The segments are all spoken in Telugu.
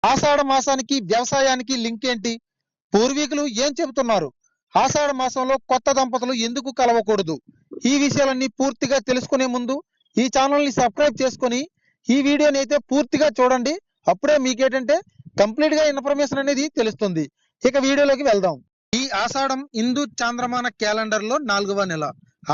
ఆషాఢ మాసానికి వ్యవసాయానికి లింక్ ఏంటి? పూర్వీకులు ఏం చెబుతున్నారు? ఆషాఢ మాసంలో కొత్త దంపతులు ఎందుకు కలవకూడదు? ఈ విషయాలన్నీ పూర్తిగా తెలుసుకునే ముందు ఈ ఛానల్ ని సబ్స్క్రైబ్ చేసుకొని ఈ వీడియోని అయితే పూర్తిగా చూడండి. అప్పుడే మీకేంటంటే కంప్లీట్ గా ఇన్ఫర్మేషన్ అనేది తెలుస్తుంది. ఇక వీడియోలోకి వెళ్దాం. ఈ ఆషాఢం హిందూ చాంద్రమాన క్యాలెండర్ లో 4వ నెల.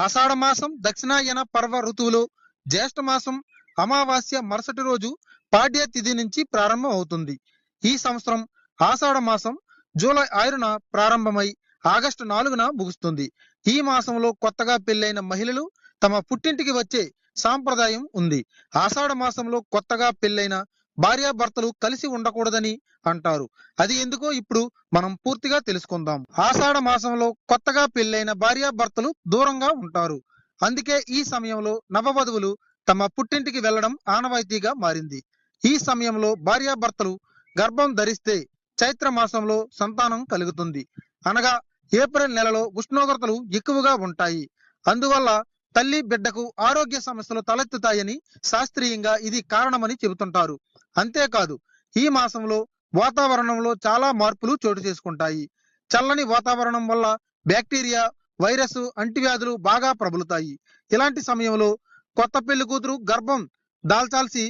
ఆషాఢ మాసం దక్షిణాయన పర్వ ఋతువులో జ్యేష్ఠ మాసం అమావాస్య మరుసటి రోజు పాడ్య తిథి నుంచి ప్రారంభం అవుతుంది. ఈ సంవత్సరం ఆషాఢ మాసం జూలై 6న ప్రారంభమై ఆగస్టు 4న ముగుస్తుంది. ఈ మాసంలో కొత్తగా పెళ్లైన మహిళలు తమ పుట్టింటికి వచ్చే సాంప్రదాయం ఉంది. ఆషాఢ మాసంలో కొత్తగా పెళ్లైన భార్యాభర్తలు కలిసి ఉండకూడదని అంటారు. అది ఎందుకో ఇప్పుడు మనం పూర్తిగా తెలుసుకుందాం. ఆషాఢ మాసంలో కొత్తగా పెళ్లైన భార్యాభర్తలు దూరంగా ఉంటారు. అందుకే ఈ సమయంలో నవవధువులు తమ పుట్టింటికి వెళ్లడం ఆనవాయితీగా మారింది. ఈ సమయంలో భార్యాభర్తలు గర్భం ధరిస్తే చైత్ర మాసంలో సంతానం కలుగుతుంది. అనగా ఏప్రిల్ నెలలో ఉష్ణోగ్రతలు ఎక్కువగా ఉంటాయి. అందువల్ల తల్లి బిడ్డకు ఆరోగ్య సమస్యలు తలెత్తుతాయని శాస్త్రీయంగా ఇది కారణమని చెబుతుంటారు. అంతేకాదు ఈ మాసంలో వాతావరణంలో చాలా మార్పులు చోటు చేసుకుంటాయి. చల్లని వాతావరణం వల్ల బ్యాక్టీరియా, వైరస్, అంటువ్యాధులు బాగా ప్రబలుతాయి. ఇలాంటి సమయంలో కొత్త పెళ్లి కూతురు గర్భం దాల్చాల్సి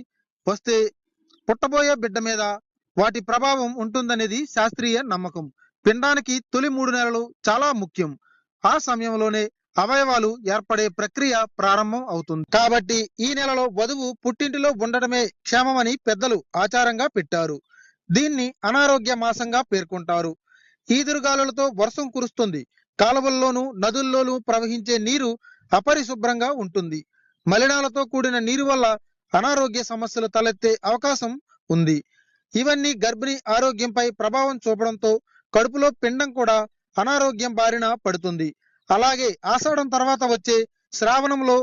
వస్తే పుట్టబోయే బిడ్డ మీద వాటి ప్రభావం ఉంటుందనేది శాస్త్రీయ నమ్మకం. పిండానికి తొలి 3 నెలలు చాలా ముఖ్యం. ఆ సమయంలోనే అవయవాలు ఏర్పడే ప్రక్రియ ప్రారంభం అవుతుంది. కాబట్టి ఈ నెలలో వధువు పుట్టింటిలో ఉండటమే క్షేమమని పెద్దలు ఆచారంగా పెట్టారు. దీన్ని అనారోగ్య మాసంగా పేర్కొంటారు. ఈదురుగాలులతో వర్షం కురుస్తుంది. కాలువల్లోనూ నదుల్లోనూ ప్రవహించే నీరు అపరిశుభ్రంగా ఉంటుంది. మలినాలతో కూడిన నీరు వల్ల అనారోగ్య సమస్యలు తలెత్తే అవకాశం ఉంది. ఇవన్నీ గర్భిణీ ఆరోగ్యంపై ప్రభావం చూపడంతో కడుపులో పిండం కూడా అనారోగ్యం బారిన పడుతుంది. అలాగే ఆషాఢం తర్వాత వచ్చే శ్రావణంలో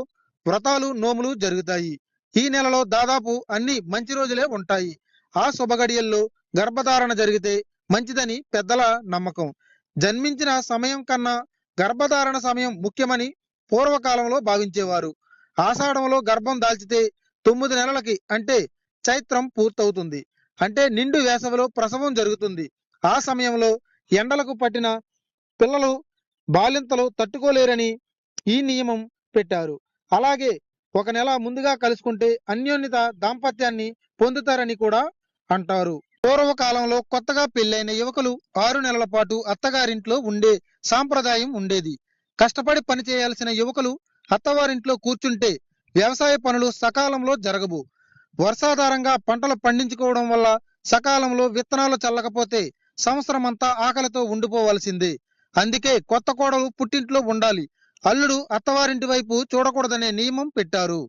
వ్రతాలు, నోములు జరుగుతాయి. ఈ నెలలో దాదాపు అన్ని మంచి రోజులే ఉంటాయి. ఆ శుభగడియల్లో గర్భధారణ జరిగితే మంచిదని పెద్దల నమ్మకం. జన్మించిన సమయం కన్నా గర్భధారణ సమయం ముఖ్యమని పూర్వకాలంలో భావించేవారు. ఆషాఢంలో గర్భం దాల్చితే 9 నెలలకి అంటే చైత్రం పూర్తవుతుంది. అంటే నిండు వేసవిలో ప్రసవం జరుగుతుంది. ఆ సమయంలో ఎండలకు పట్టిన పిల్లలు, బాలింతలు తట్టుకోలేరని ఈ నియమం పెట్టారు. అలాగే 1 నెల ముందుగా కలుసుకుంటే అన్యోన్యత దాంపత్యాన్ని పొందుతారని కూడా అంటారు. పూర్వకాలంలో కొత్తగా పెళ్లైన యువకులు 6 నెలల పాటు అత్తగారింట్లో ఉండే సాంప్రదాయం ఉండేది. కష్టపడి పనిచేయాల్సిన యువకులు అత్తవారింట్లో కూర్చుంటే వ్యవసాయ పనులు సకాలంలో జరగవు. వర్షాధారంగా పంటలు పండించుకోవడం వల్ల సకాలంలో విత్తనాలు చల్లకపోతే సంవత్సరమంతా ఆకలితో ఉండిపోవలసిందే. అందుకే కొత్త కోడలు పుట్టింట్లో ఉండాలి, అల్లుడు అత్తవారింటి వైపు చూడకూడదనే నియమం పెట్టారు.